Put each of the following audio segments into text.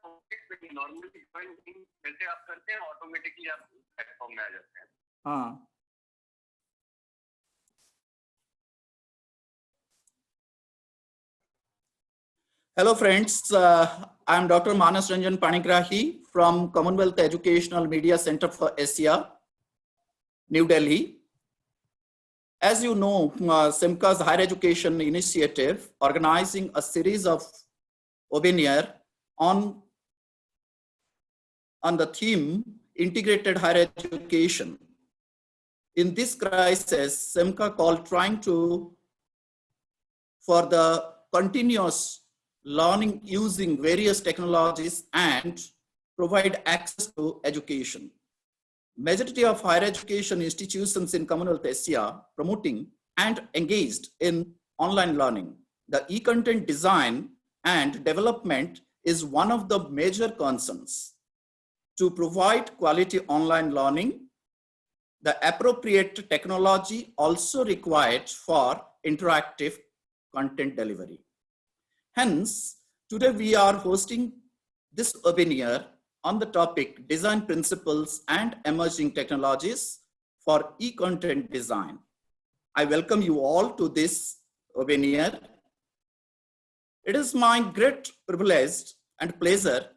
Normally जैसे आप करते हैं ऑटोमेटिकली आप प्लेटफॉर्म में आ जाते हैं। हाँ, hello friends, I am Dr. Manas Ranjan Panigrahi from Commonwealth Educational Media Center for Asia, New Delhi. As you know, SIMCA's Higher Education Initiative organizing a series of webinars on the theme Integrated Higher Education. In this crisis, SIMCA called trying for the continuous learning using various technologies and provide access to education. Majority of higher education institutions in Commonwealth Asia promoting and engaged in online learning. The e-content design and development is one of the major concerns. To provide quality online learning, the appropriate technology also required for interactive content delivery. Hence, today we are hosting this webinar on the topic Design Principles and Emerging Technologies for E-Content Design. I welcome you all to this webinar. It is my great privilege and pleasure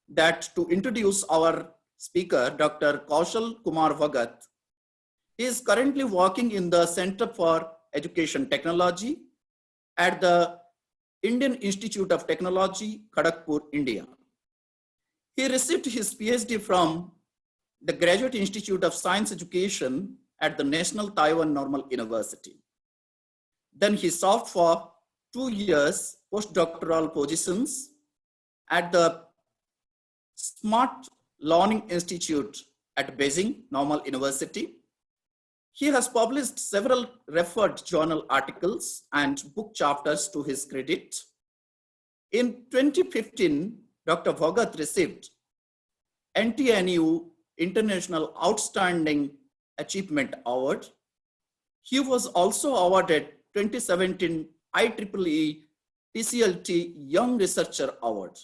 that to introduce our speaker, Dr. Kaushal Kumar Bhagat. He is currently working in the Center for Education Technology at the Indian Institute of Technology, Kharagpur, India. He received his PhD from the Graduate Institute of Science Education at the National Taiwan Normal University. Then he served for 2 years postdoctoral positions at the Smart Learning Institute at Beijing Normal University. He has published several referred journal articles and book chapters to his credit. In 2015, Dr. Bhagat received NTNU International Outstanding Achievement Award. He was also awarded 2017 IEEE TCLT Young Researcher Award.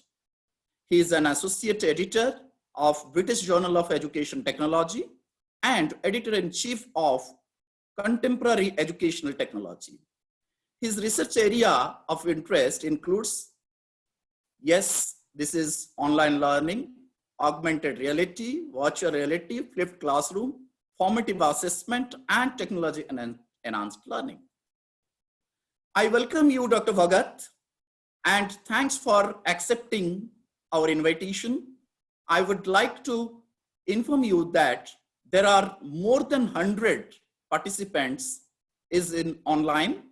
He is an associate editor of British Journal of Education Technology and editor-in-chief of Contemporary Educational Technology. His research area of interest includes, yes, this is online learning, augmented reality, virtual reality, flipped classroom, formative assessment, and technology-enhanced learning. I welcome you, Dr. Bhagat, and thanks for accepting our invitation. I would like to inform you that there are more than 100 participants is in online.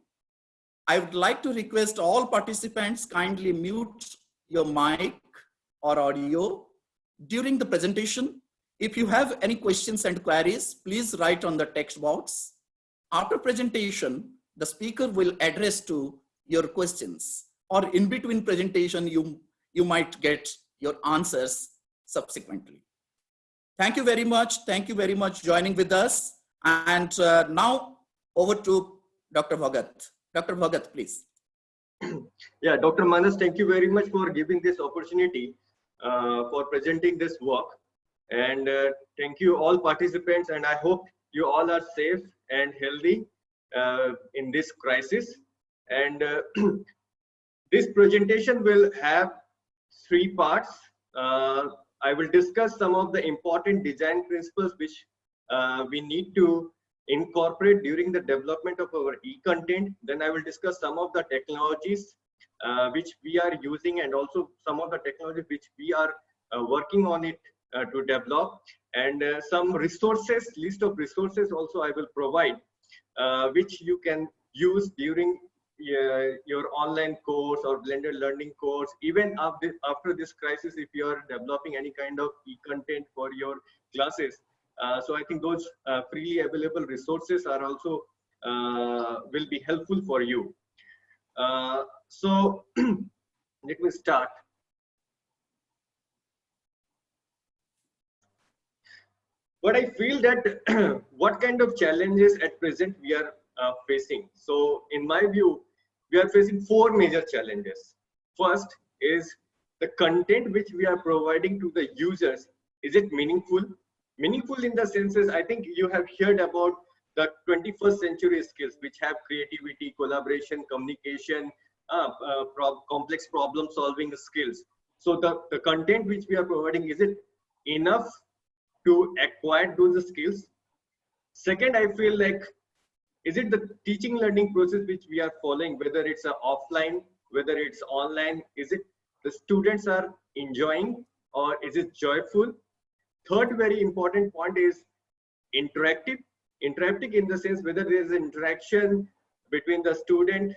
I would like to request all participants kindly mute your mic or audio during the presentation. If you have any questions and queries, please write on the text box. After presentation, the speaker will address to your questions, or in between presentation, you might get your answers subsequently. Thank you very much. Thank you very much joining with us. And now over to Dr. Bhagat. Dr. Bhagat, please. Yeah, Dr. Manas, thank you very much for giving this opportunity for presenting this work. And thank you all participants, and I hope you all are safe and healthy in this crisis. And this presentation will have 3 parts. I will discuss some of the important design principles which we need to incorporate during the development of our e-content. Then I will discuss some of the technologies which we are using, and also some of the technologies which we are working on it to develop, and some resources, list of resources also I will provide which you can use during your online course or blended learning course. Even after this crisis, if you are developing any kind of e-content for your classes, so I think those freely available resources are also will be helpful for you. So let me start. But I feel that what kind of challenges at present we are facing. So in my view, we are facing 4 major challenges. First is the content which we are providing to the users, is it meaningful? Meaningful in the senses, I think you have heard about the 21st century skills, which have creativity, collaboration, communication, complex problem solving skills. So the content which we are providing, is it enough to acquire those skills? Second, I feel like, is it the teaching learning process which we are following, whether it's offline, whether it's online, is it the students are enjoying, or is it joyful? Third very important point is interactive. Interactive in the sense whether there is interaction between the student,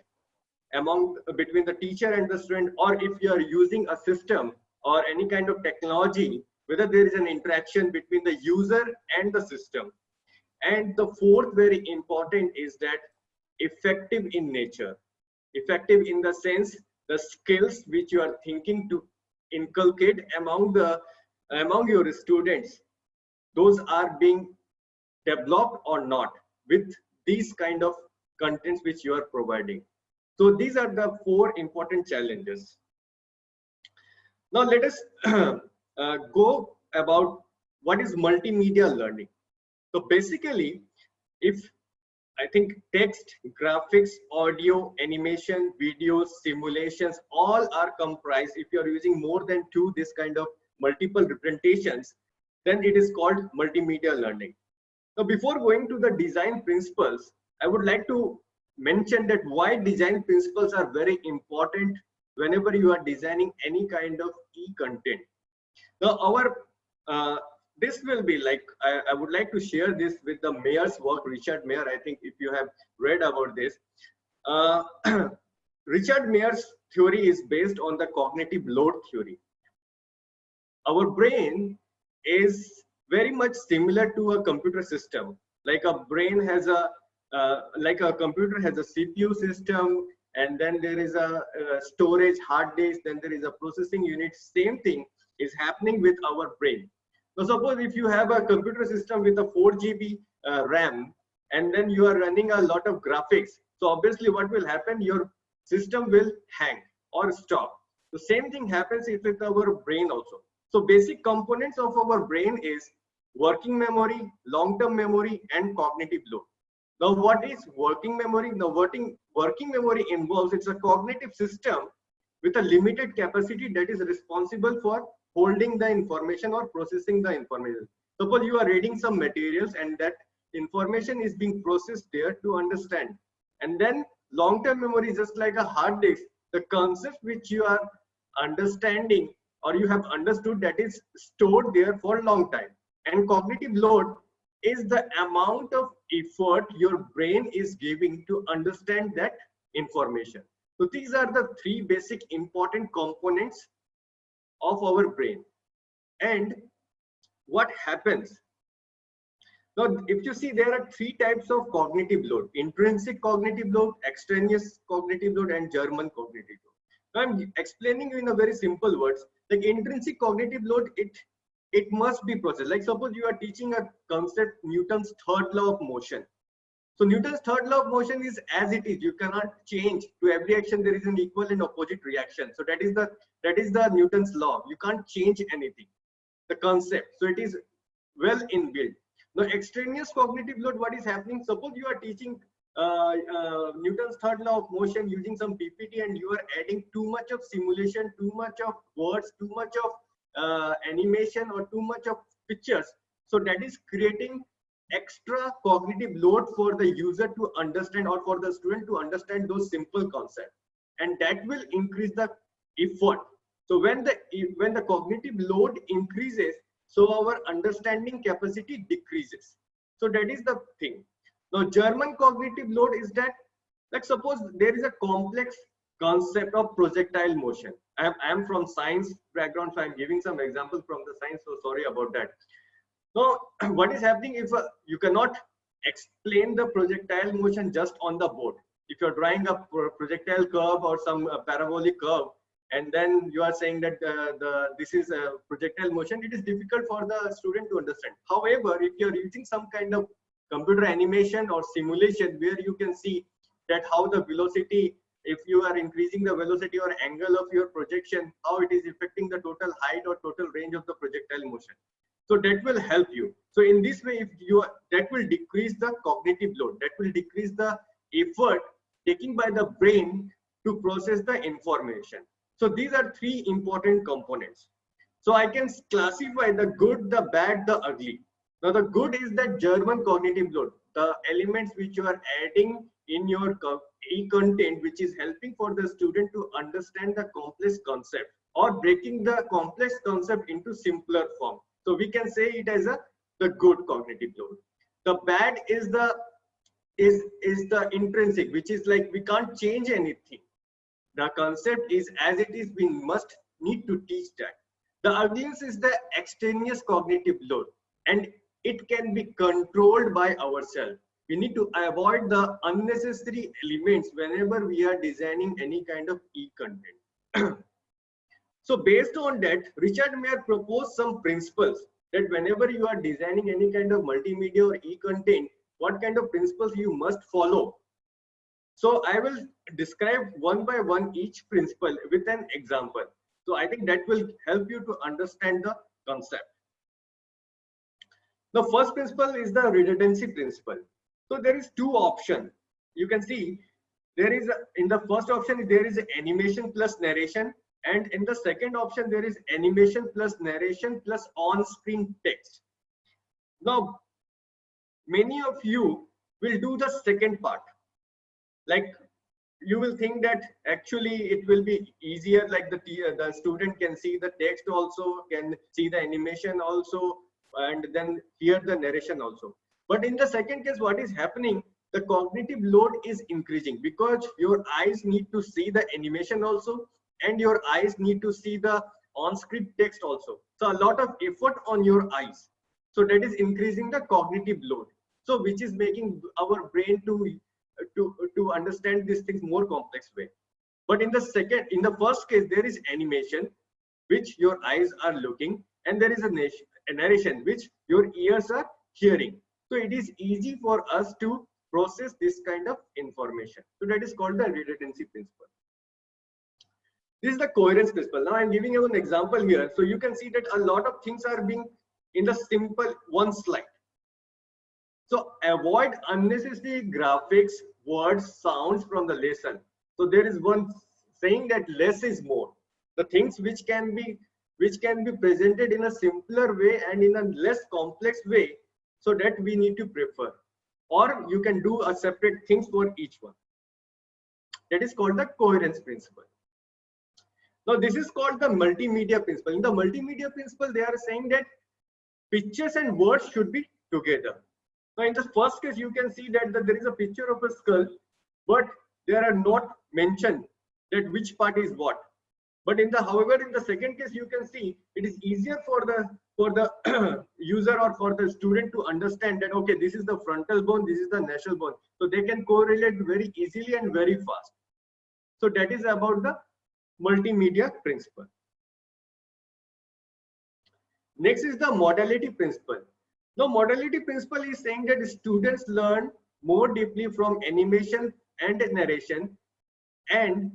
between the teacher and the student, or if you are using a system or any kind of technology, whether there is an interaction between the user and the system. And the fourth very important is that effective in nature. Effective in the sense the skills which you are thinking to inculcate among your students, those are being developed or not with these kind of contents which you are providing. So these are the four important challenges. Now let us go about what is multimedia learning. So basically, if I think text, graphics, audio, animation, videos, simulations, all are comprised. If you are using more than two, this kind of multiple representations, then it is called multimedia learning. Now, before going to the design principles, I would like to mention that why design principles are very important whenever you are designing any kind of e-content. Now, this will be like, I would like to share this with the Mayer's work, Richard Mayer. I think if you have read about this, Richard Mayer's theory is based on the cognitive load theory. Our brain is very much similar to a computer system. Like a brain has like a computer has a CPU system, and then there is a storage hard disk, then there is a processing unit. Same thing is happening with our brain. So suppose if you have a computer system with a 4 GB RAM, and then you are running a lot of graphics, so obviously what will happen, your system will hang or stop. The same thing happens with our brain also. So basic components of our brain is working memory, long-term memory, and cognitive load. Now what is working memory? Now working memory involves, it's a cognitive system with a limited capacity that is responsible for holding the information or processing the information. Suppose you are reading some materials and that information is being processed there to understand. And then long-term memory is just like a hard disk. The concept which you are understanding or you have understood, that is stored there for a long time. And cognitive load is the amount of effort your brain is giving to understand that information. So these are the three basic important components of our brain. And what happens now, if you see, there are three types of cognitive load: intrinsic cognitive load, extraneous cognitive load, and German cognitive load. Now I'm explaining you in a very simple words. Like intrinsic cognitive load, it must be processed. Like suppose you are teaching a concept, Newton's third law of motion. So Newton's third law of motion is as it is. You cannot change. To every action there is an equal and opposite reaction. So that is the Newton's law. You can't change anything. The concept. So it is well inbuilt. Now extraneous cognitive load, what is happening? Suppose you are teaching Newton's third law of motion using some PPT, and you are adding too much of simulation, too much of words, too much of animation, or too much of pictures. So that is creating extra cognitive load for the user to understand, or for the student to understand those simple concepts, and that will increase the effort. So when the cognitive load increases, so our understanding capacity decreases. So that is the thing. Now German cognitive load is that, like suppose there is a complex concept of projectile motion. I am from science background, so I am giving some examples from the science, so sorry about that. Now what is happening if you cannot explain the projectile motion just on the board? If you're drawing a projectile curve or some parabolic curve, and then you are saying that this is a projectile motion, it is difficult for the student to understand. However, if you're using some kind of computer animation or simulation where you can see that how the velocity if you are increasing the velocity or angle of your projection, how it is affecting the total height or total range of the projectile motion. So that will help you. So in this way, if you are, that will decrease the cognitive load, that will decrease the effort taken by the brain to process the information. So these are three important components. So I can classify the good, the bad, the ugly. Now the good is the German cognitive load, the elements which you are adding in your e-content, which is helping for the student to understand the complex concept or breaking the complex concept into simpler form. So we can say it as the good cognitive load. The bad is the intrinsic, which is like we can't change anything. The concept is as it is, we must need to teach that. The ugliness is the extraneous cognitive load, and it can be controlled by ourselves. We need to avoid the unnecessary elements whenever we are designing any kind of e-content. So based on that, Richard Mayer proposed some principles that whenever you are designing any kind of multimedia or e-content, what kind of principles you must follow. So I will describe one by one each principle with an example. So I think that will help you to understand the concept. The first principle is the redundancy principle. So there is two options. You can see there is in the first option there is animation plus narration, and in the second option there is animation plus narration plus on-screen text. Now many of you will do the second part. Like you will think that actually it will be easier, like the student can see the text also, can see the animation also, and then hear the narration also. But in the second case, what is happening, the cognitive load is increasing because your eyes need to see the animation also, and your eyes need to see the on-screen text also. So a lot of effort on your eyes. So that is increasing the cognitive load. So which is making our brain to understand these things more complex way. But in the first case, there is animation, which your eyes are looking, and there is a narration, which your ears are hearing. So it is easy for us to process this kind of information. So that is called the redundancy principle. This is the coherence principle. Now I'm giving you an example here. So you can see that a lot of things are being in the simple one slide. So avoid unnecessary graphics, words, sounds from the lesson. So there is one saying that less is more. The things which can be presented in a simpler way and in a less complex way, so that we need to prefer. Or you can do a separate things for each one. That is called the coherence principle. Now this is called the multimedia principle. In the multimedia principle, they are saying that pictures and words should be together. Now in the first case, you can see that there is a picture of a skull, but there are not mentioned that which part is what. But however, in the second case, you can see it is easier for the user or for the student to understand that, okay, this is the frontal bone, this is the nasal bone. So they can correlate very easily and very fast. So that is about the multimedia principle. Next is the modality principle. Now modality principle is saying that students learn more deeply from animation and narration, and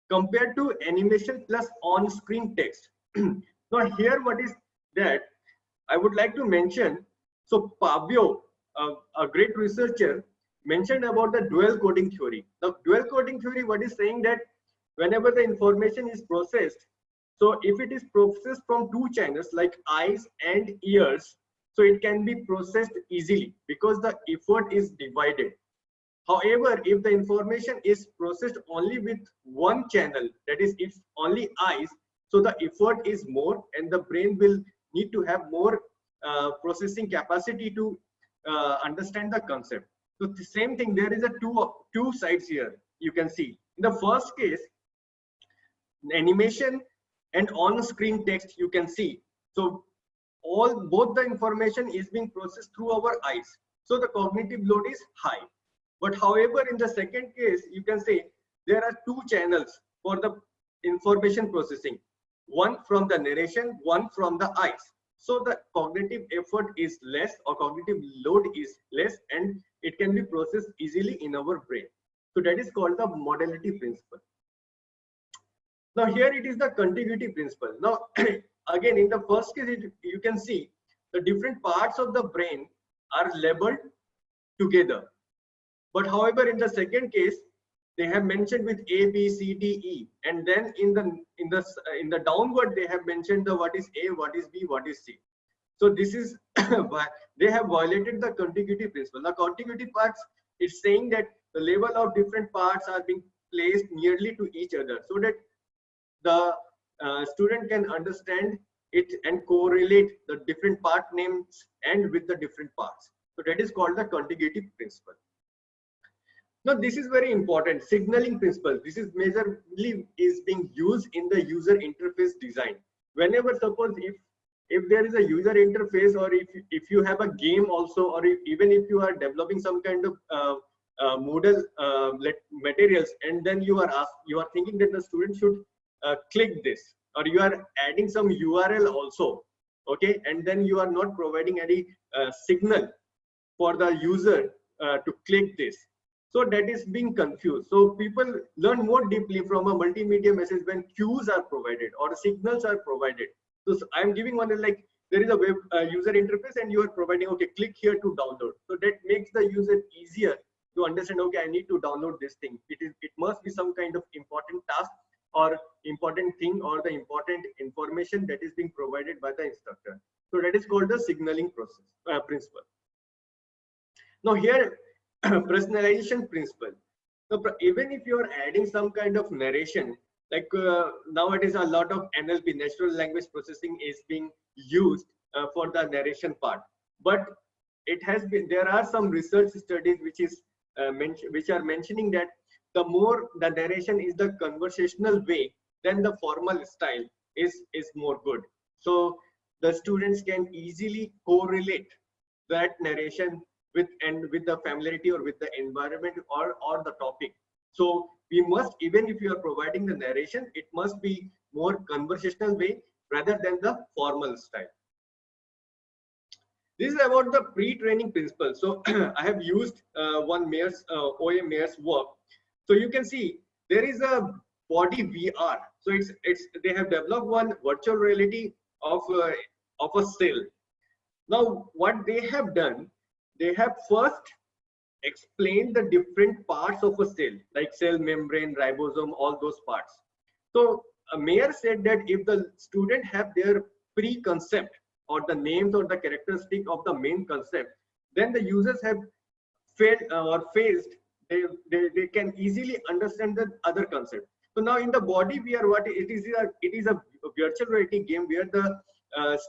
compared to animation plus on-screen text. Now here what is that I would like to mention. So Pavio, a great researcher, mentioned about the dual coding theory. The dual coding theory, what is saying that whenever the information is processed, so if it is processed from two channels like eyes and ears, so it can be processed easily because the effort is divided. However, if the information is processed only with one channel, that is if only eyes, so the effort is more and the brain will need to have more processing capacity to understand the concept. So the same thing, there is a two sides here. You can see in the first case, animation and on-screen text, you can see. So both the information is being processed through our eyes. So the cognitive load is high. But however, in the second case, you can say there are two channels for the information processing, one from the narration, one from the eyes. So the cognitive effort is less, or cognitive load is less, and it can be processed easily in our brain. So that is called the modality principle. Now here it is the contiguity principle. Now again, in the first case, you can see the different parts of the brain are labeled together. But however, in the second case, they have mentioned with A, B, C, D, E, and then in the downward they have mentioned the what is A, what is B, what is C. So this is they have violated the contiguity principle. The contiguity parts, it's saying that the level of different parts are being placed nearly to each other, so that the student can understand it and correlate the different part names and with the different parts. So that is called the contiguity principle. Now this is very important, signaling principle. This is majorly is being used in the user interface design. Whenever, suppose if there is a user interface, or if you have a game also, or even if you are developing some kind of Moodle materials, and then you are thinking that the student should click this, or you are adding some URL also, okay, and then you are not providing any signal for the user to click this. So that is being confused. So people learn more deeply from a multimedia message when cues are provided or signals are provided. So I'm giving one, like there is a web user interface and you are providing, okay, click here to download. So that makes the user easier to understand, okay, I need to download this thing. It must be some kind of important task or important thing or the important information that is being provided by the instructor. So that is called the signaling process principle. Now here, personalization principle. So even if you are adding some kind of narration, like nowadays a lot of NLP, natural language processing, is being used for the narration part. But it has been, there are some research studies which are mentioning that the more the narration is the conversational way, then the formal style is more good. So the students can easily correlate that narration with the familiarity or with the environment or the topic. So we must, even if you are providing the narration, it must be more conversational way rather than the formal style. This is about the pre-training principle. So I have used one OA Mayer's work. So you can see there is a body VR. So they have developed one virtual reality of a cell. Now what they have done, they have first explained the different parts of a cell, like cell membrane, ribosome, all those parts. So Mayer said that if the student have their pre-concept or the names or the characteristic of the main concept, then the users have phased, they can easily understand the other concept. So now in the body VR, what it is a virtual reality game where the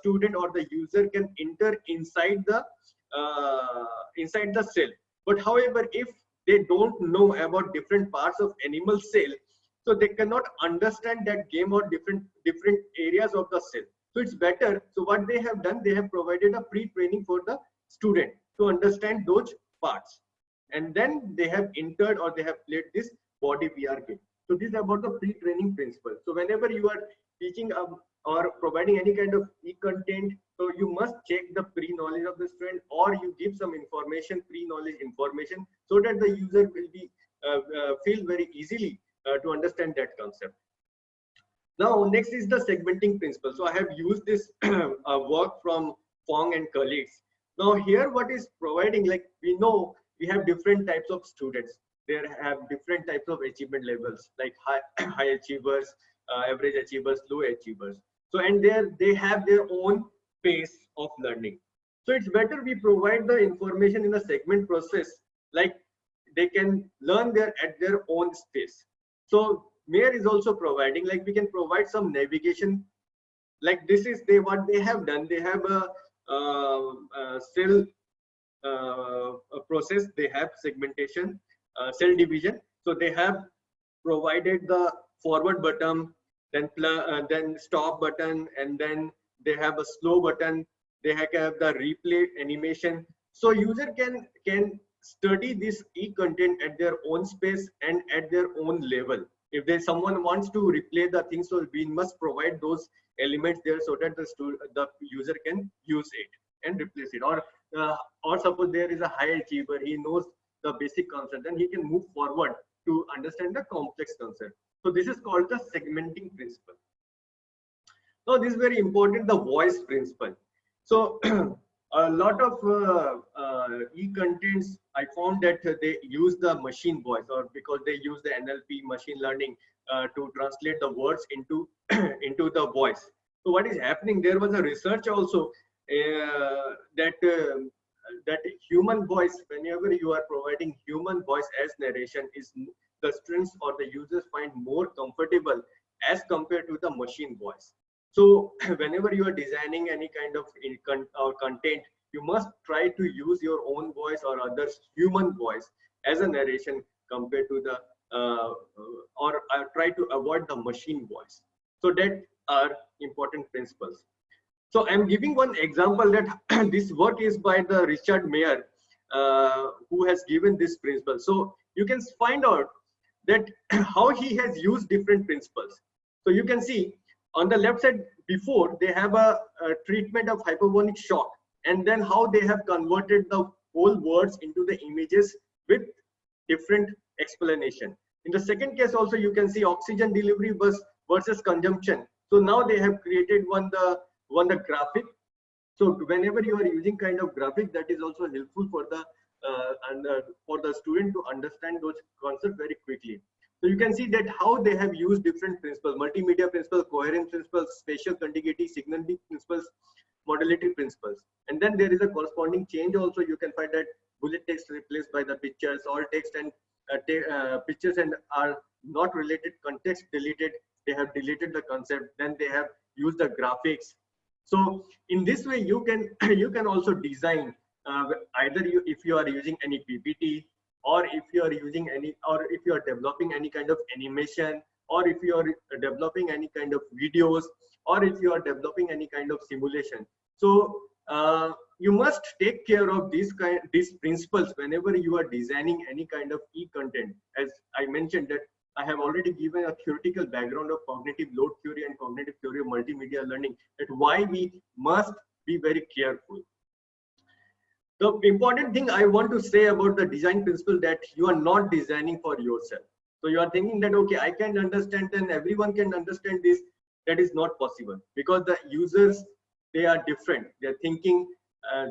student or the user can enter inside the cell. But however, if they don't know about different parts of animal cell, so they cannot understand that game or different areas of the cell. So it's better. So what they have done, they have provided a pre-training for the student to understand those parts, and then they have entered or they have played this body VR game. So this is about the pre-training principle. So whenever you are teaching or providing any kind of e-content, so you must check the pre-knowledge of the student, or you give some information, pre-knowledge information, so that the user will be feel very easily to understand that concept. Now next is the segmenting principle. So I have used this work from Fong and colleagues. Now here what is providing, like we know we have different types of students. They have different types of achievement levels, like high achievers, average achievers, low achievers. So and they have their own pace of learning. So it's better we provide the information in the segment process, like they can learn at their own space. So Mayer is also providing, like we can provide some navigation, like this is what they have done. They have a cell process, they have segmentation, cell division. So they have provided the forward button, then stop button, and then they have a slow button. They have the replay animation. So user can study this e-content at their own space and at their own level. If someone wants to replay the thing, so we must provide those elements there so that the user can use it and replace it. Or suppose there is a high achiever, he knows the basic concept, then he can move forward to understand the complex concept. So this is called the segmenting principle. Now this is very important, the voice principle. So a lot of e-contents, I found that they use the machine voice, or because they use the NLP machine learning to translate the words into into the voice. So what is happening? There was a research also that human voice, whenever you are providing human voice as narration, is the students or the users find more comfortable as compared to the machine voice. So whenever you are designing any kind of content, you must try to use your own voice or others' human voice as a narration compared to the or try to avoid the machine voice. So that are important principles. So I'm giving one example that this work is by the Richard Mayer, who has given this principle. So you can find out that how he has used different principles. So you can see on the left side, before they have a treatment of hyperbolic shock, and then how they have converted the whole words into the images with different explanation. In the second case also, you can see oxygen delivery versus consumption. So now they have created one the graphic. So whenever you are using kind of graphic, that is also helpful for the for the student to understand those concepts very quickly. So you can see that how they have used different principles: multimedia principles, coherence principles, spatial contiguity, signaling principles, modality principles. And then there is a corresponding change also. You can find that bullet text replaced by the pictures, all text and pictures and are not related, context deleted. They have deleted the concept. Then they have used the graphics. So in this way, you can also design either if you are using any PPT, or if you are using any, or if you are developing any kind of animation, or if you are developing any kind of videos, or if you are developing any kind of simulation. So you must take care of these principles whenever you are designing any kind of e-content. As I mentioned that I have already given a theoretical background of cognitive load theory and cognitive theory of multimedia learning, that why we must be very careful. The important thing I want to say about the design principle, that you are not designing for yourself. So you are thinking that, okay, I can understand and everyone can understand this. That is not possible, because the users, they are different. Their thinking,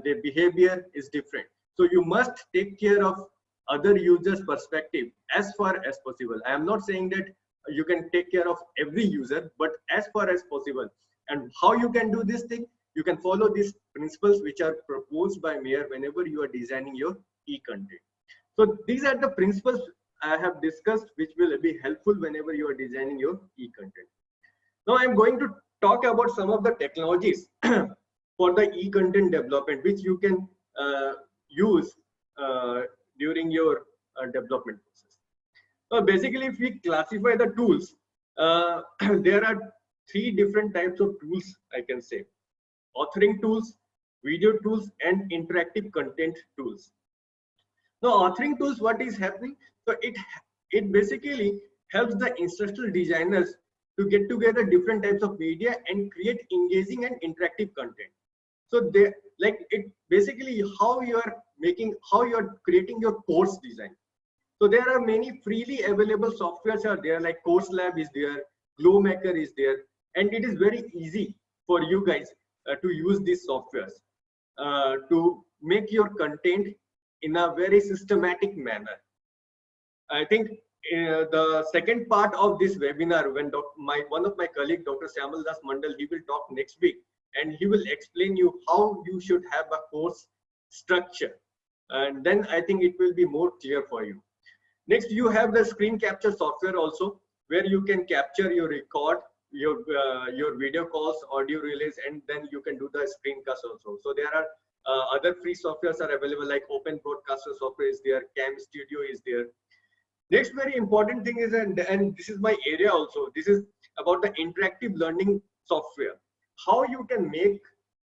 their behavior is different. So you must take care of other users' perspective as far as possible. I am not saying that you can take care of every user, but as far as possible. And how you can do this thing? You can follow these principles which are proposed by Mayer whenever you are designing your e-content. So these are the principles I have discussed, which will be helpful whenever you are designing your e-content. Now I'm going to talk about some of the technologies for the e-content development, which you can use during your development process. So basically, if we classify the tools, there are 3 different types of tools, I can say: authoring tools, video tools, and interactive content tools. Now, authoring tools, what is happening? So it basically helps the instructional designers to get together different types of media and create engaging and interactive content. So they like it basically how you are creating your course design. So there are many freely available softwares are there, like CourseLab is there, Glowmaker is there, and it is very easy for you guys to use these softwares to make your content in a very systematic manner. I think the second part of this webinar, when one of my colleague, Dr. Syamal Das Mandal, he will talk next week, and he will explain you how you should have a course structure, and then I think it will be more clear for you. Next, you have the screen capture software also, where you can capture your record, your video calls, audio relays, and then you can do the screencast also. So there are other free softwares are available, like Open Broadcaster software is there, Cam Studio is there. Next very important thing is, and this is my area also, this is about the interactive learning software. How you can make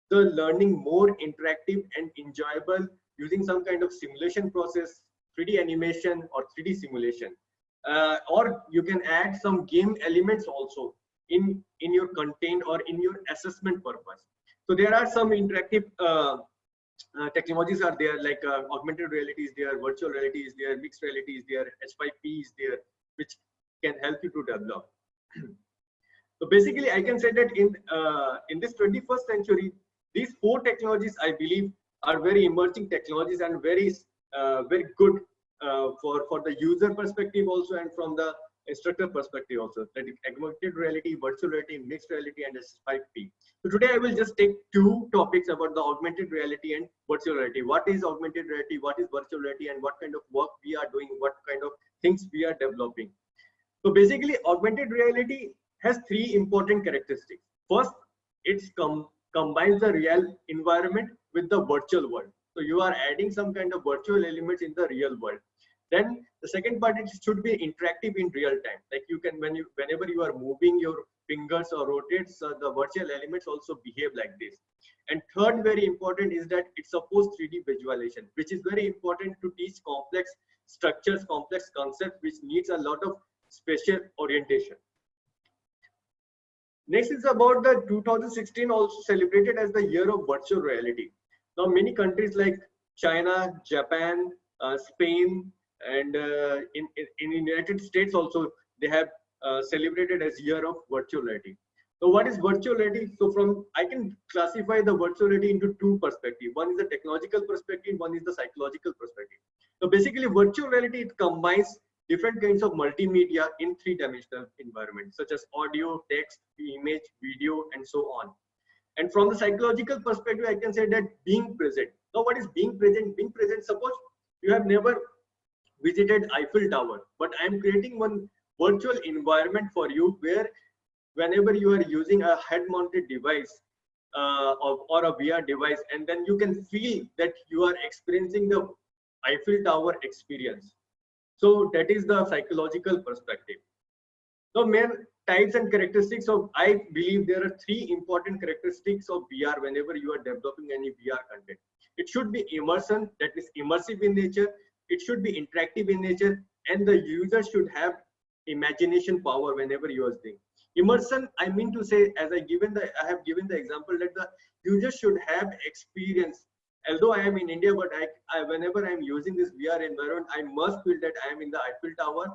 the learning more interactive and enjoyable using some kind of simulation process, 3D animation or 3D simulation. Or you can add some game elements also in your content or in your assessment purpose. So there are some interactive technologies are there, like augmented reality is there, virtual reality is there, mixed reality is there, H5P is there, which can help you to develop. So basically, I can say that in this 21st century, these 4 technologies, I believe, are very emerging technologies and very good for the user perspective also, and from the instructor perspective also. That is augmented reality, virtual reality, mixed reality, and H5P. So today I will just take 2 topics about the augmented reality and virtual reality. What is augmented reality? What is virtual reality? And what kind of work we are doing? What kind of things we are developing? So basically, augmented reality has 3 important characteristics. First, it combines the real environment with the virtual world. So you are adding some kind of virtual elements in the real world. Then the second part, it should be interactive in real time. Like you can, whenever you are moving your fingers or rotates, the virtual elements also behave like this. And third, very important, is that it supports 3D visualization, which is very important to teach complex structures, complex concepts, which needs a lot of spatial orientation. Next is about the 2016 also celebrated as the year of virtual reality. Now many countries like China, Japan, Spain, and in United States also, they have celebrated as year of virtual reality. So what is virtual reality? So I can classify the virtual reality into 2 perspectives. One is the technological perspective, one is the psychological perspective. So basically, virtual reality, it combines different kinds of multimedia in 3-dimensional environments, such as audio, text, image, video, and so on. And from the psychological perspective, I can say that being present. Now, what is being present? Being present, suppose you have never visited Eiffel Tower, but I am creating one virtual environment for you where whenever you are using a head-mounted device or a VR device, and then you can feel that you are experiencing the Eiffel Tower experience. So that is the psychological perspective. So main types and characteristics of, I believe there are 3 important characteristics of VR whenever you are developing any VR content. It should be immersion, that is immersive in nature. It should be interactive in nature, and the user should have imagination power whenever you are doing. Immersion, I mean to say, as I have given the example that the user should have experience. Although I am in India, but whenever I am using this VR environment, I must feel that I am in the Eiffel Tower.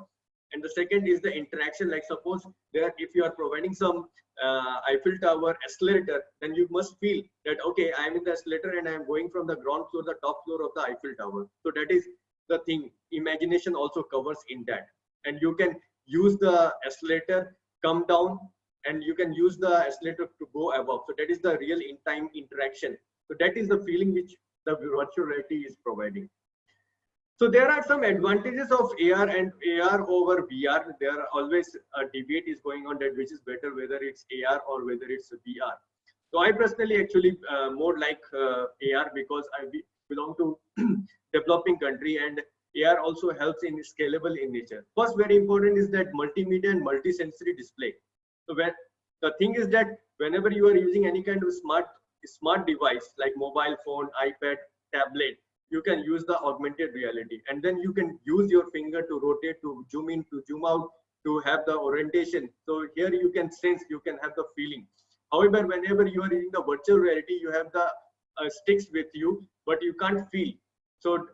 And the second is the interaction. Like suppose if you are providing some Eiffel Tower escalator, then you must feel that, okay, I am in the escalator and I am going from the ground floor to the top floor of the Eiffel Tower. So that is the thing. Imagination also covers in that. And you can use the escalator, come down, and you can use the escalator to go above. So that is the real in-time interaction. So that is the feeling which the virtual reality is providing. So there are some advantages of AR and AR over VR. There are always a debate is going on that which is better, whether it's AR or whether it's VR. So I personally actually more like AR because I belong to developing country, and AR also helps in scalable in nature. First, very important is that multimedia and multisensory display. So when the thing is that whenever you are using any kind of smart device like mobile phone, iPad, tablet, you can use the augmented reality, and then you can use your finger to rotate, to zoom in, to zoom out, to have the orientation. So here you can sense, you can have the feeling. However, whenever you are in the virtual reality, you have the sticks with you, but you can't feel. So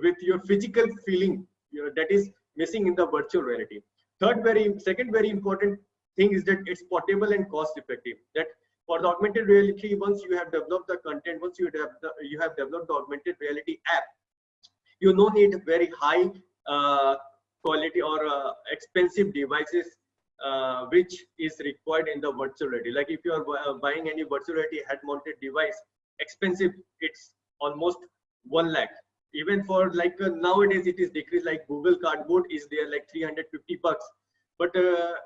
with your physical feeling, that is missing in the virtual reality. Second very important thing is that it's portable and cost effective. That for the augmented reality, once you have developed the content, once you have developed the augmented reality app, you no need very high quality or expensive devices which is required in the virtual reality. Like if you are buying any virtual reality head-mounted device, expensive, it's almost 1 lakh. Even for like nowadays it is decreased, like Google Cardboard is there like 350 bucks, but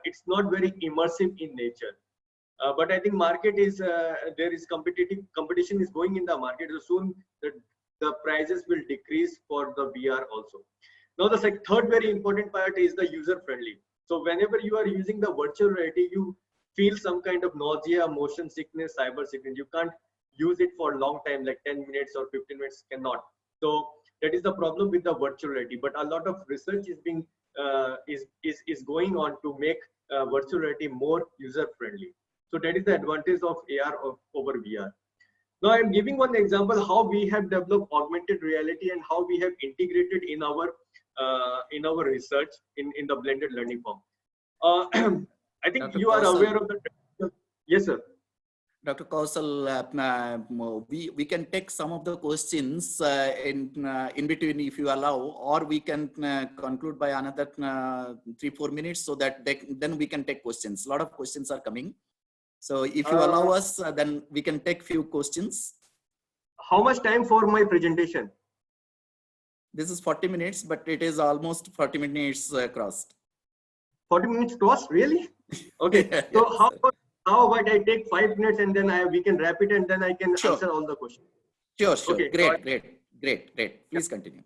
it's not very immersive in nature. But I think market is there is competition is going in the market. So soon the prices will decrease for the VR also. Now the third very important part is the user friendly. So whenever you are using the virtual reality, you feel some kind of nausea, motion sickness, cyber sickness. You can't use it for a long time, like 10 minutes or 15 minutes cannot. So that is the problem with the virtual reality. But a lot of research is being is going on to make virtual reality more user friendly. So that is the advantage of AR over VR. Now I'm giving one example how we have developed augmented reality and how we have integrated in our research in the blended learning form. I think Dr. you are Kausal, aware of the. Yes, sir. Dr. Kausal, we can take some of the questions in between if you allow, or we can conclude by another 3-4 minutes so that then we can take questions. A lot of questions are coming. So if you allow us, then we can take few questions. How much time for my presentation? This is 40 minutes, but it is almost 40 minutes crossed. 40 minutes cross, really? Okay. Yes, So sir. how about I take 5 minutes and then we can wrap it and then I can Sure. answer all the questions. Sure. Okay, Great. Please continue.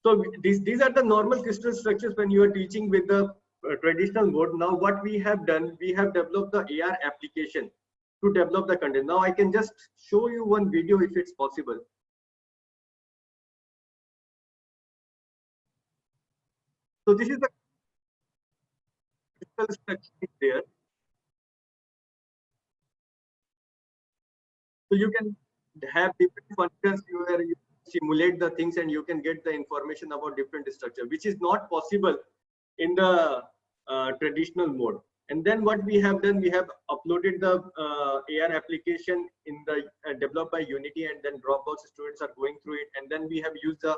So these are the normal crystal structures when you are teaching with the traditional mode. Now what we have done, we have developed the AR application to develop the content. Now I can just show you one video if it's possible. So this is the crystal structure there. So you can have different functions where you simulate the things and you can get the information about different structure, which is not possible in the traditional mode. And then what we have done, we have uploaded the AR application in the developed by Unity, and then Dropbox students are going through it. And then we have used the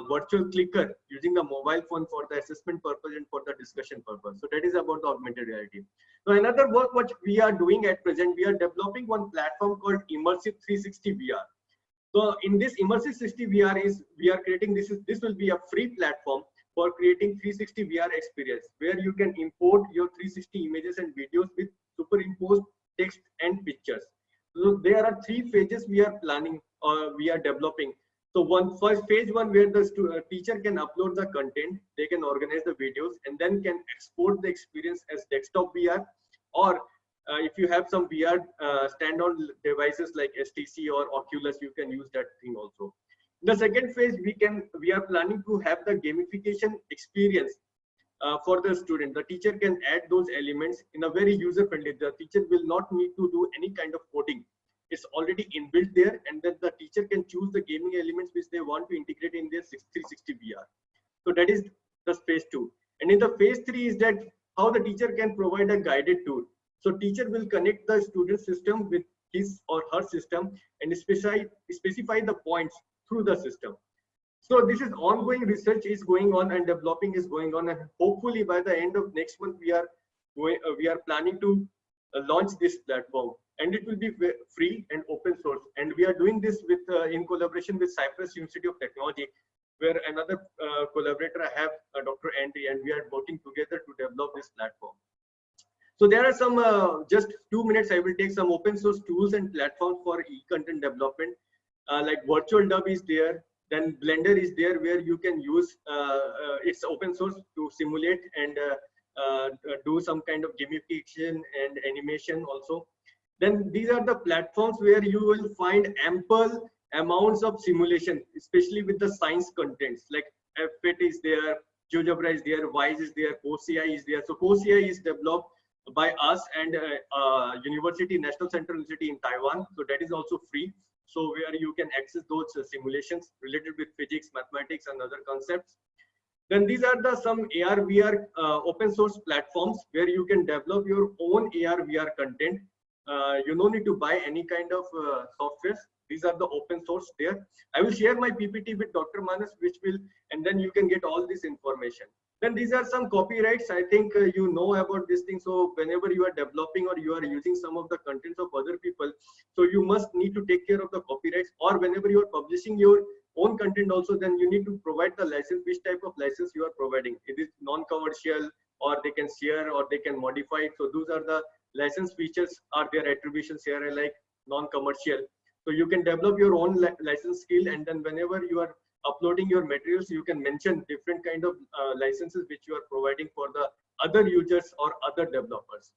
virtual clicker using the mobile phone for the assessment purpose and for the discussion purpose. So that is about the augmented reality. So another work what we are doing at present, we are developing one platform called Immersive 360 VR. So in this Immersive 360 VR we are creating this will be a free platform for creating 360 VR experience where you can import your 360 images and videos with superimposed text and pictures. So there are 3 phases we are planning or we are developing. So first phase 1 where the teacher can upload the content, they can organize the videos and then can export the experience as desktop VR, or if you have some VR stand-on devices like STC or Oculus, you can use that thing also. The second phase we are planning to have the gamification experience for the student. The teacher can add those elements in a very user-friendly. The teacher will not need to do any kind of coding. It's already inbuilt there, and then the teacher can choose the gaming elements which they want to integrate in their 360 VR. So that is the phase 2. And in the phase 3 is that how the teacher can provide a guided tour. So teacher will connect the student system with his or her system and specify the points through the system. So this is ongoing research is going on and developing is going on, and hopefully by the end of next month we are planning to launch this platform, and it will be free and open source. And we are doing this with in collaboration with Cyprus University of Technology, where another collaborator I have, Dr. Andy, and we are working together to develop this platform. So there are some just 2 minutes. I will take some open source tools and platforms for e-content development, like Virtual Dub is there. Then Blender is there, where you can use it's open source to simulate and do some kind of gamification and animation also. Then these are the platforms where you will find ample amounts of simulation, especially with the science contents, like FFIT is there, GeoGebra is there, WISE is there, CoCI is there. So CoCI is developed by us and National Central University in Taiwan. So that is also free. So where you can access those simulations related with physics, mathematics, and other concepts. Then these are the some AR VR open source platforms where you can develop your own AR VR content. You don't need to buy any kind of software. These are the open source there. I will share my PPT with Dr. Manas, which will, and then you can get all this information. Then these are some copyrights. I think you know about this thing. So whenever you are developing or you are using some of the contents of other people, so you must need to take care of the copyrights. Or whenever you are publishing your own content also, then you need to provide the license, which type of license you are providing. It is non-commercial, or they can share, or they can modify it. So those are the license features are their attributions here, like non-commercial. So you can develop your own license skill, and then whenever you are uploading your materials, you can mention different kind of licenses which you are providing for the other users or other developers.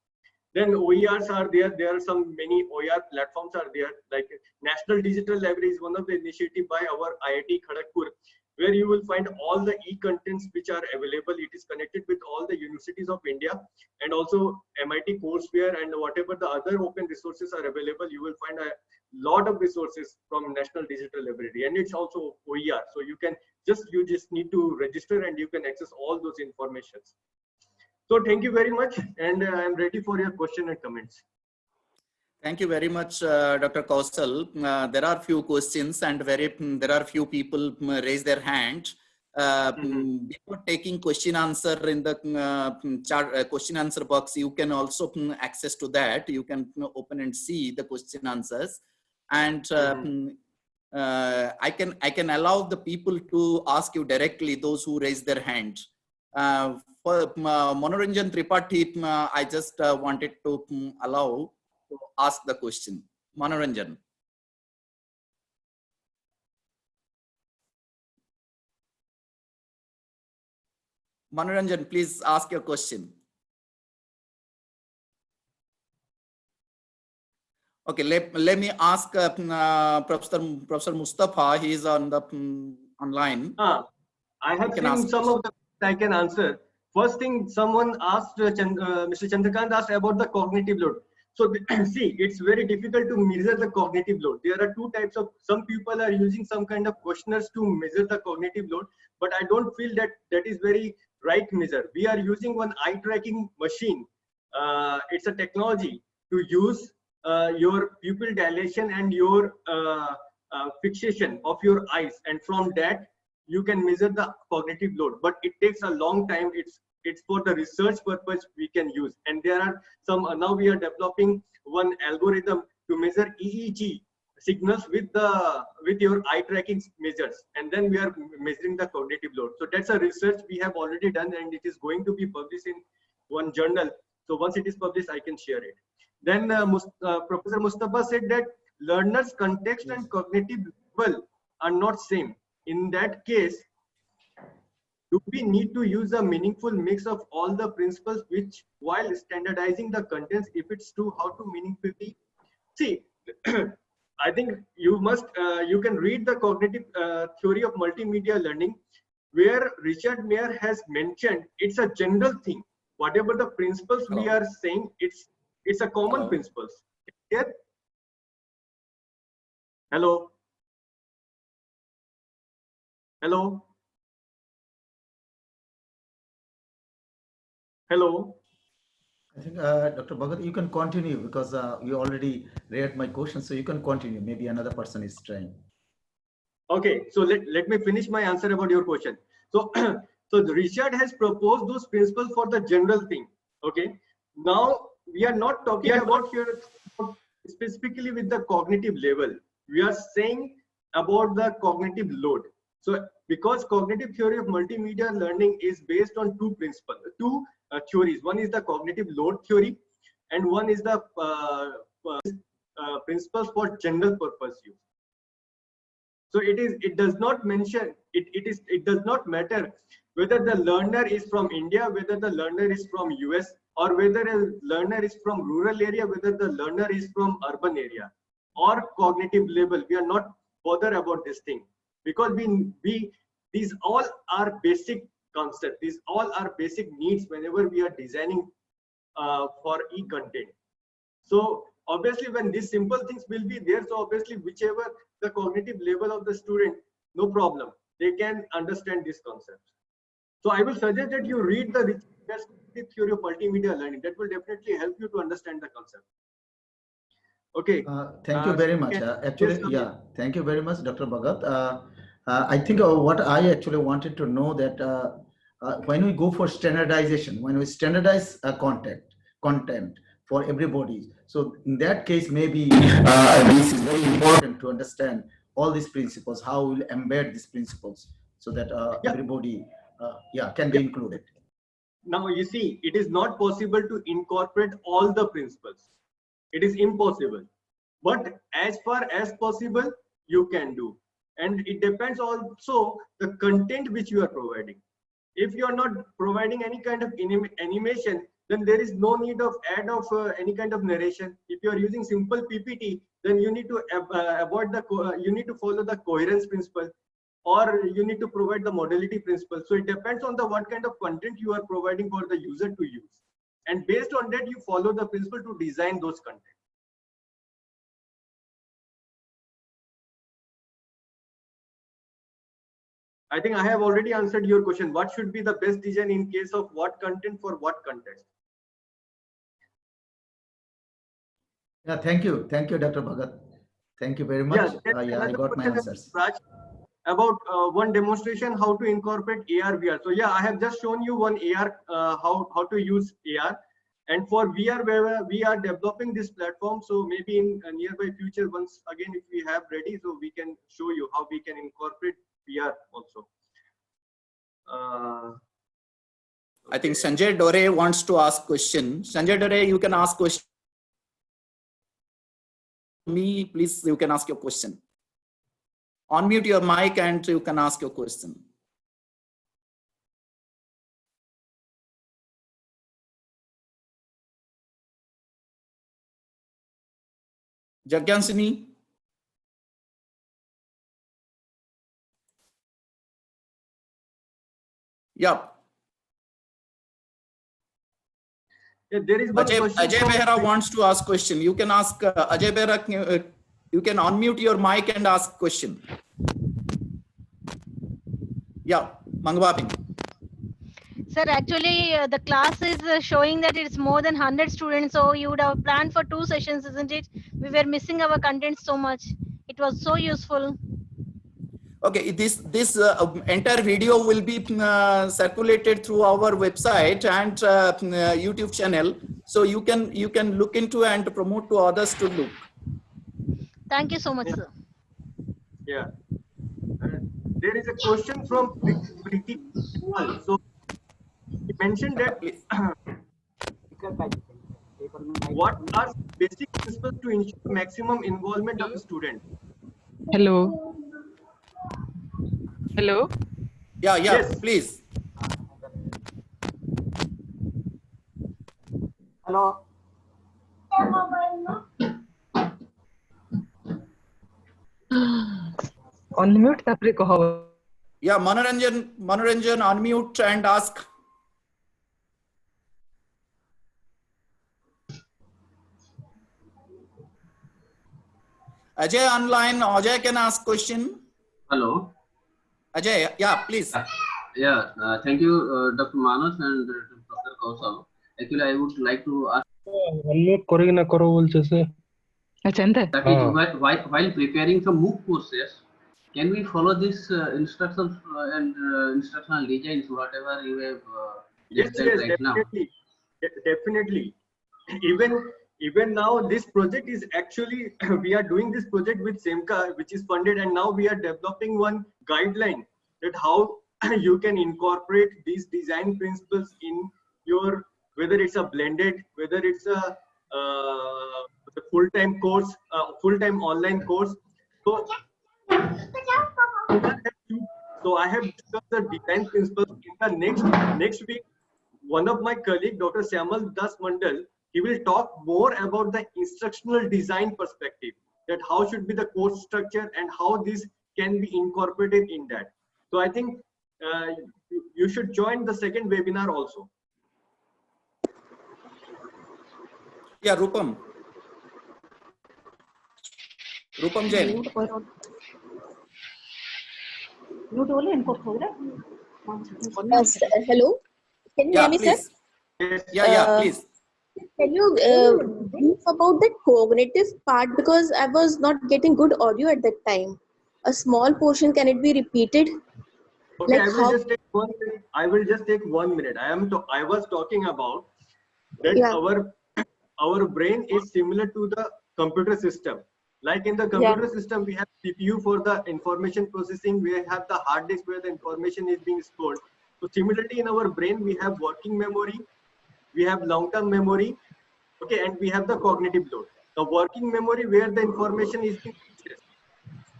Then OERs are there. There are some many OER platforms are there, like National Digital Library is one of the initiative by our IIT Kharagpur, where you will find all the e-contents which are available. It is connected with all the universities of India and also MIT Courseware and whatever the other open resources are available. You will find a lot of resources from National Digital Library, and it's also OER. So you just need to register and you can access all those informations. So thank you very much, and I'm ready for your question and comments. Thank you very much, Dr. Kausal. There are few questions and there are few people raise their hand. Before taking question answer in the question answer box, you can also access to that. You can open and see the question answers, and I can allow the people to ask you directly, those who raise their hand. For Manoranjan Tripathi, I just wanted to allow to ask the question. Manoranjan. Manoranjan, please ask your question. Okay, let me ask Professor Mustafa. He is on the online. I have seen some of the I can answer. First thing, someone asked, Mr. Chandrakant asked about the cognitive load. So see, it's very difficult to measure the cognitive load. There are two types of, some people are using some kind of questionnaires to measure the cognitive load, but I don't feel that that is very right measure. We are using one eye tracking machine. It's a technology to use your pupil dilation and your fixation of your eyes, and from that you can measure the cognitive load, but it takes a long time. It's for the research purpose we can use, and there are some now we are developing one algorithm to measure EEG signals with your eye tracking measures, and then we are measuring the cognitive load. So that's a research we have already done, and it is going to be published in one journal. So once it is published, I can share it. Then Professor Mustafa said that learners' context and cognitive level are not same. In that case, do we need to use a meaningful mix of all the principles, which while standardizing the contents? If it's true, how to meaningfully see? I think you must you can read the cognitive theory of multimedia learning, where Richard Mayer has mentioned it's a general thing. Whatever the principles we are saying, it's a common principles. Here, hello. Hello. Hello. I think Dr. Bhagat, you can continue because you already read my question, so you can continue. Maybe another person is trying. Okay, so let me finish my answer about your question. So, so Richard has proposed those principles for the general thing. Okay, now we are not talking about here specifically with the cognitive level. We are saying about the cognitive load. So because cognitive theory of multimedia learning is based on two principles, two theories. One is the cognitive load theory, and one is the principles for general purpose use. So it does not mention it does not matter whether the learner is from India, whether the learner is from US, or whether a learner is from rural area, whether the learner is from urban area or cognitive level. We are not bothered about this thing, because these all are basic concepts. These all are basic needs whenever we are designing for e-content. So obviously when these simple things will be there, so obviously whichever the cognitive level of the student, no problem, they can understand these concepts. So I will suggest that you read the Richard theory of multimedia learning. That will definitely help you to understand the concept. Okay. Thank you very much. Actually, yeah, thank you very much, Dr. Bhagat. I think what I actually wanted to know that when we go for standardization, when we standardize content for everybody, so in that case, maybe this is very important to understand all these principles, how we'll embed these principles so that everybody can be included. Now you see, it is not possible to incorporate all the principles. It is impossible. But as far as possible, you can do. And it depends also the content which you are providing. If you are not providing any kind of animation, then there is no need of add of any kind of narration. If you are using simple PPT, then you need to avoid you need to follow the coherence principle. or you need to provide the modality principle. So it depends on the what kind of content you are providing for the user to use. And based on that, you follow the principle to design those content. I think I have already answered your question. What should be the best design in case of what content for what context? Yeah, thank you, Dr. Bhagat. Thank you very much. Yeah, I got my answers. Raj, about one demonstration how to incorporate AR VR. So yeah, I have just shown you one AR how to use AR, and for VR where we are developing this platform. So maybe in a nearby future, once again if we have ready, so we can show you how we can incorporate VR also. I think Sanjay Dore wants to ask question. Sanjay Dore, you can ask question. Me, please, you can ask your question. Unmute your mic and you can ask your question. Jagyansini. Yeah. Yeah, there is one question. Ajay Behra wants to ask question. You can ask Ajay Behra. You can unmute your mic and ask question. Yeah, Mangwaping. Sir, actually, the class is showing that it's more than 100 students. So you would have planned for 2 sessions, isn't it? We were missing our content so much. It was so useful. Okay, this entire video will be circulated through our website and YouTube channel, so you can look into and promote to others to look. Thank you so much, sir. Yeah, there is a question from Preeti. So he mentioned that what are basic principles to ensure maximum involvement of the student? Hello. Hello. Yeah, Yes. please. Hello. Unmute tapre koha. Yeah, Manoranjan, unmute and ask. Ajay online. Ajay can ask question. Hello. Ajay, yeah, please. Thank you, Dr. Manas and Dr. Kausal. Actually, I would like to ask unmute kori na karo bolche se. that is, while preparing some MOOC courses, can we follow this instructions and instructional designs, whatever you have Yes, definitely. Definitely. Even now, this project is actually, we are doing this project with SEMCA, which is funded, and now we are developing one guideline that how you can incorporate these design principles in your, whether it's a blended, whether it's a full-time course, full-time online course. So I have discussed the design principles in the next week. One of my colleague, Dr. Syamal Das Mandal, he will talk more about the instructional design perspective, that how should be the course structure and how this can be incorporated in that. So I think you should join the second webinar also. Yeah, Rupam Jain. Yes, hello. Can you hear me, please. sir? Yeah, please. Can you brief about the cognitive part, because I was not getting good audio at that time. A small portion, can it be repeated? Okay, Like I will just take 1 minute. I was talking about that our brain is similar to the computer system. Like in the computer system, we have CPU for the information processing. We have the hard disk where the information is being stored. So similarly, in our brain, we have working memory, we have long-term memory, okay, and we have the cognitive load. The working memory where the information is being processed,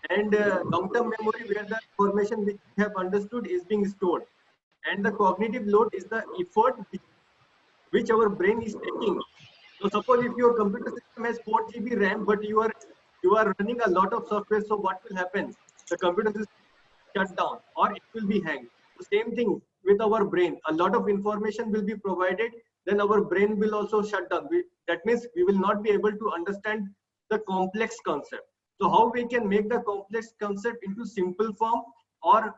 and long-term memory where the information which we have understood is being stored, and the cognitive load is the effort which our brain is taking. So suppose if your computer system has 4 GB RAM, but you are running a lot of software, so what will happen? The computer system shut down or it will be hanged. The same thing with our brain. A lot of information will be provided, then our brain will also shut down. That means we will not be able to understand the complex concept. So how we can make the complex concept into simple form or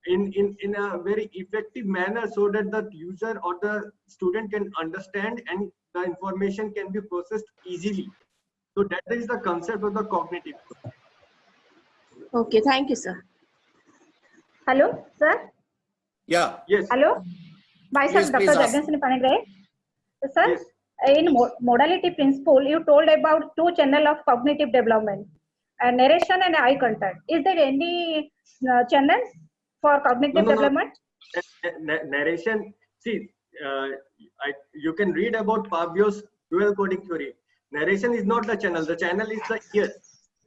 in a very effective manner so that the user or the student can understand and the information can be processed easily. So that is the concept of the cognitive. Okay, thank you, sir. Hello, sir. Yeah. Yes. Hello. Myself, Yes, please Dr. ask. Jagdish Panagray. Sir, Yes. in modality principle, you told about two channel of cognitive development, narration and eye contact. Is there any channel for cognitive No. development? Narration. See, you can read about Pavlov's dual coding theory. Narration is not the channel. The channel is the ear,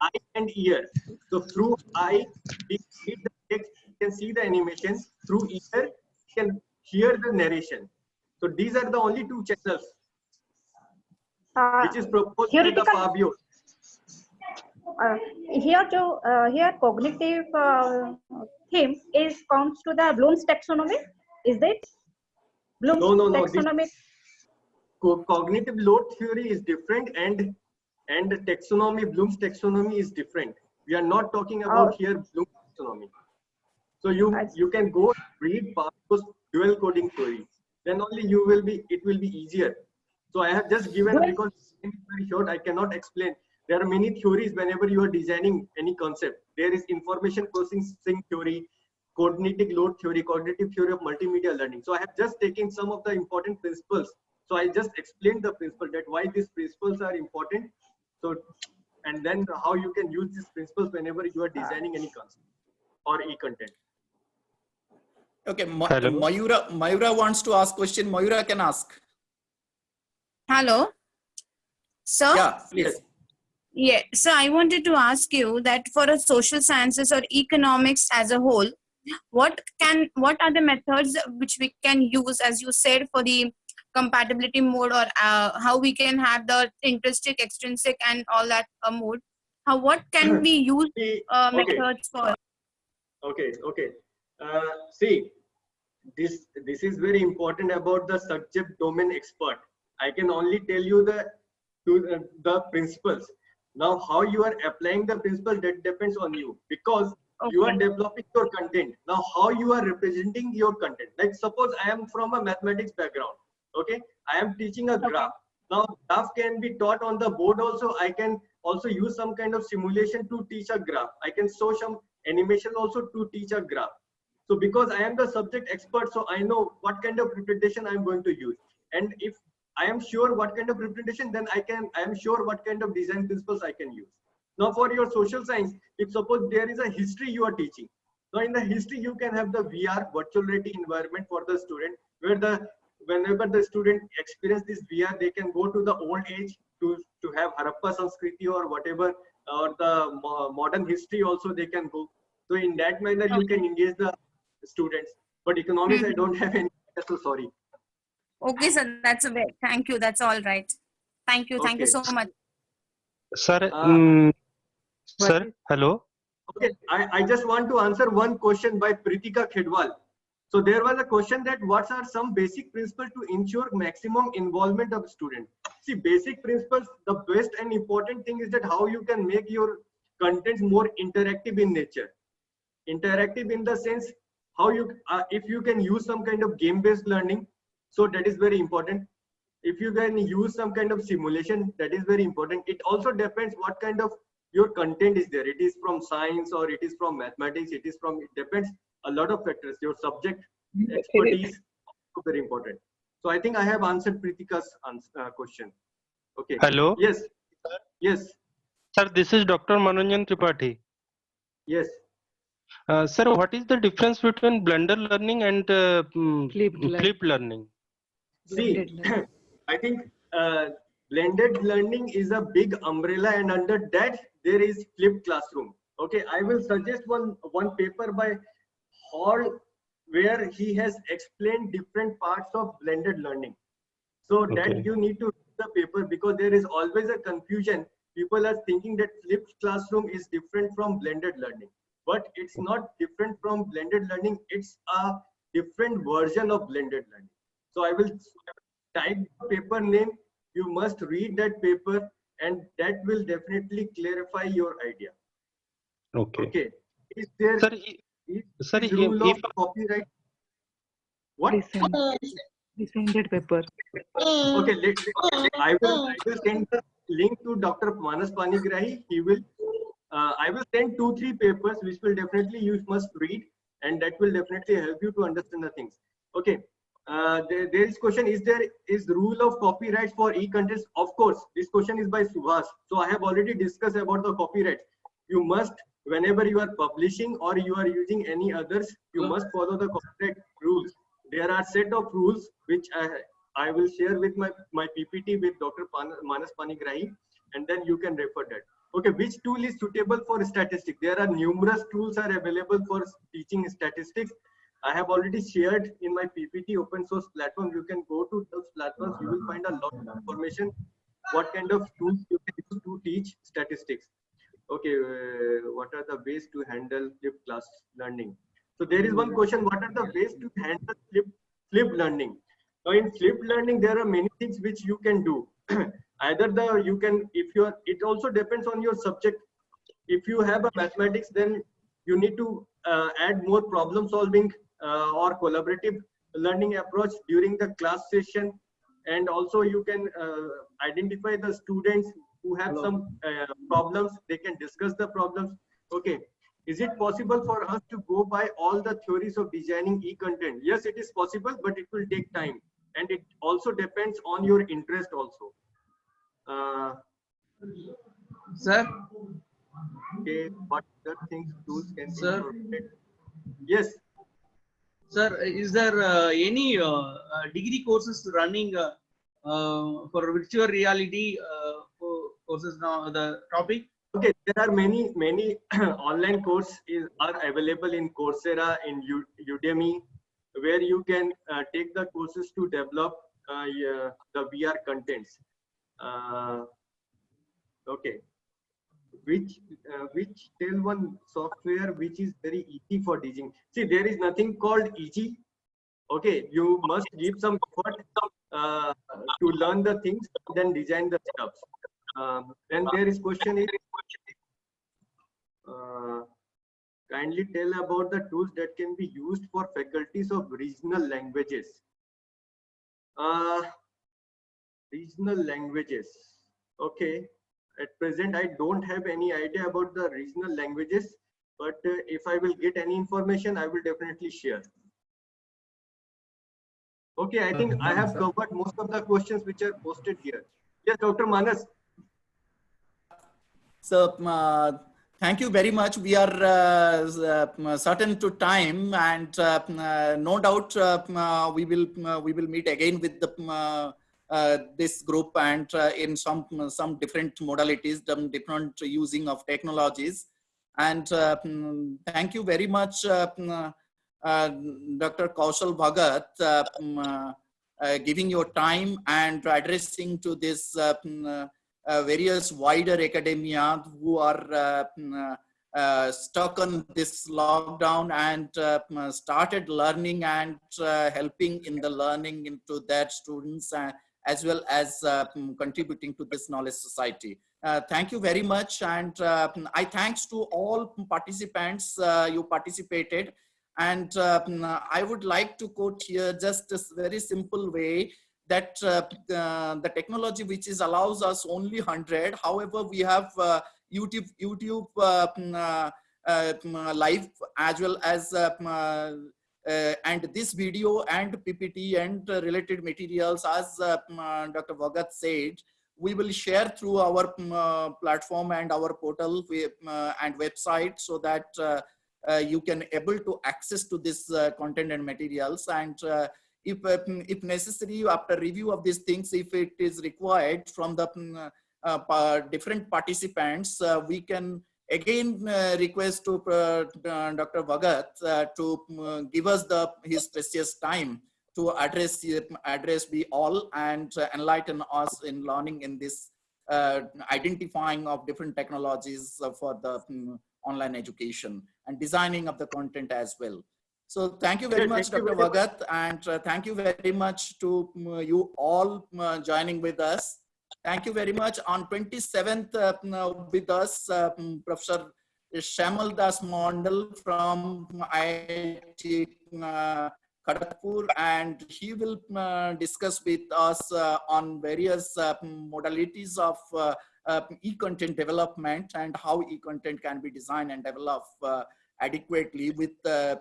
eye and ear. So through eye, we read the text, we can see the animation. Through ear, we can hear the narration. So these are the only two channels which is proposed by the Pavlov. Here cognitive theme comes to the Bloom's taxonomy. Is that Bloom's taxonomy? Cognitive load theory is different and Bloom's taxonomy is different. We are not talking about here Bloom's taxonomy. So you can go read Pavlov's dual coding theory. Then only it will be easier. So I have just given, because it's very short, I cannot explain. There are many theories whenever you are designing any concept. There is information processing theory, cognitive load theory, cognitive theory of multimedia learning. So I have just taken some of the important principles. So I just explained the principle that why these principles are important. So, and then how you can use these principles whenever you are designing any concept or e-content. Okay, Mayura wants to ask question. Mayura can ask. Hello, sir. Yeah, please. Yeah, so I wanted to ask you that for a social sciences or economics as a whole, what are the methods which we can use, as you said, for the compatibility mode, or how we can have the intrinsic, extrinsic, and all that mode? What can we use methods for? Okay. See, this is very important about the subject domain expert. I can only tell you the principles. Now, how you are applying the principle, that depends on you, because you are developing your content. Now, how you are representing your content. Like suppose I am from a mathematics background. Okay, I am teaching a graph. Now, graph can be taught on the board also. I can also use some kind of simulation to teach a graph. I can show some animation also to teach a graph. So because I am the subject expert, so I know what kind of representation I am going to use. And if I am sure what kind of representation, then I am sure what kind of design principles I can use. Now for your social science, if suppose there is a history you are teaching. Now in the history, you can have the VR, virtual reality environment for the student, where whenever the student experience this VR, they can go to the old age to have Harappa Sanskriti or whatever, or the modern history also they can go. So in that manner, you can engage the students. But economics, I don't have any, so sorry. Okay, sir, that's a bit. Thank you. That's all right. Thank you. Thank you so much. Sir, sir, hello. Okay, I just want to answer one question by Pritika Khedwal. So there was a question that what are some basic principles to ensure maximum involvement of student? See, basic principles, the best and important thing is that how you can make your contents more interactive in nature. Interactive in the sense, how you, if you can use some kind of game-based learning, so that is very important. If you can use some kind of simulation, that is very important. It also depends what kind of your content is there. It is from science or it is from mathematics. It depends a lot of factors. Your subject expertise is very important. So I think I have answered Pritika's question. Okay. Hello. Yes. Yes. Sir, this is Dr. Manoranjan Tripathi. Yes. Sir, what is the difference between blended learning and flipped learning? See, I think blended learning is a big umbrella, and under that there is flipped classroom. Okay, I will suggest one paper by Hall where he has explained different parts of blended learning. So that you need to read the paper, because there is always a confusion. People are thinking that flipped classroom is different from blended learning. but it's not different from blended learning. It's a different version of blended learning. So I will type the paper name. You must read that paper, and that will definitely clarify your idea. Okay. Okay. Is there rule of copyright? What? Presented paper. Okay, I will send the link to Dr. Manas Panigrahi. He will. I will send 2-3 papers which will definitely you must read, and that will definitely help you to understand the things. Okay. There is question: is there rule of copyright for e-contents? Of course, this question is by Subhas. So I have already discussed about the copyright. You must, whenever you are publishing or you are using any others, you must follow the copyright rules. There are set of rules which I will share with my PPT with Dr. Manas Panigrahi, and then you can refer that. Okay, which tool is suitable for statistics? There are numerous tools are available for teaching statistics. I have already shared in my PPT open source platform. You can go to those platforms. You will find a lot of information. What kind of tools you can use to teach statistics? Okay, what are the ways to handle flipped class learning? So there is one question: what are the ways to handle flipped learning? Now in flipped learning, there are many things which you can do. Either it also depends on your subject. If you have a mathematics, then you need to add more problem solving or collaborative learning approach during the class session. And also you can identify the students who have some problems. They can discuss the problems. Okay. Is it possible for us to go by all the theories of designing e-content? Yes, it is possible, but it will take time. And it also depends on your interest also. Sir? Okay, what other things, tools can be incorporated? Yes. Sir, is there any degree courses running for virtual reality courses now, the topic? Okay, there are many online courses are available in Coursera, in Udemy, where you can take the courses to develop the VR contents. Okay, which tell one software which is very easy for teaching. See, there is nothing called easy. Okay, you must give some effort to learn the things, then design the stuff. Then there is question is kindly tell about the tools that can be used for faculties of regional languages. Regional languages. Okay, at present I don't have any idea about the regional languages, but if I will get any information, I will definitely share. Okay, I think I have covered most of the questions which are posted here. Yes, Dr. Manas. So thank you very much. We are certain to time, and no doubt we will meet again with the this group, and in some different modalities, some different using of technologies. And thank you very much, Dr. Kaushal Bhagat, giving your time and addressing to this various wider academia who are stuck on this lockdown and started learning and helping in the learning into their students as well as contributing to this knowledge society. Thank you very much, and I thanks to all participants you participated. And I would like to quote here just a very simple way that the technology which is allows us only 100. However, we have YouTube live as well as and this video and PPT and related materials, as Dr. Bhagat said, we will share through our platform and our portal and website, so that you can able to access to this content and materials. And if necessary, after review of these things, if it is required from the different participants, we can again request to Dr. Bhagat to give us his precious time to address we all and enlighten us in learning in this identifying of different technologies for the online education and designing of the content as well. So thank you very much, Dr. Bhagat, and thank you very much to you all joining with us. Thank you very much. On 27th with us, Professor Shamal Das Mondal from IIT Kharagpur, and he will discuss with us on various modalities of e-content development and how e-content can be designed and developed adequately with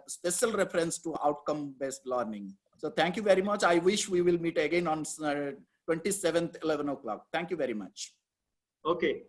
special reference to outcome-based learning. So thank you very much. I wish we will meet again on 27th, 11 o'clock. Thank you very much. Okay.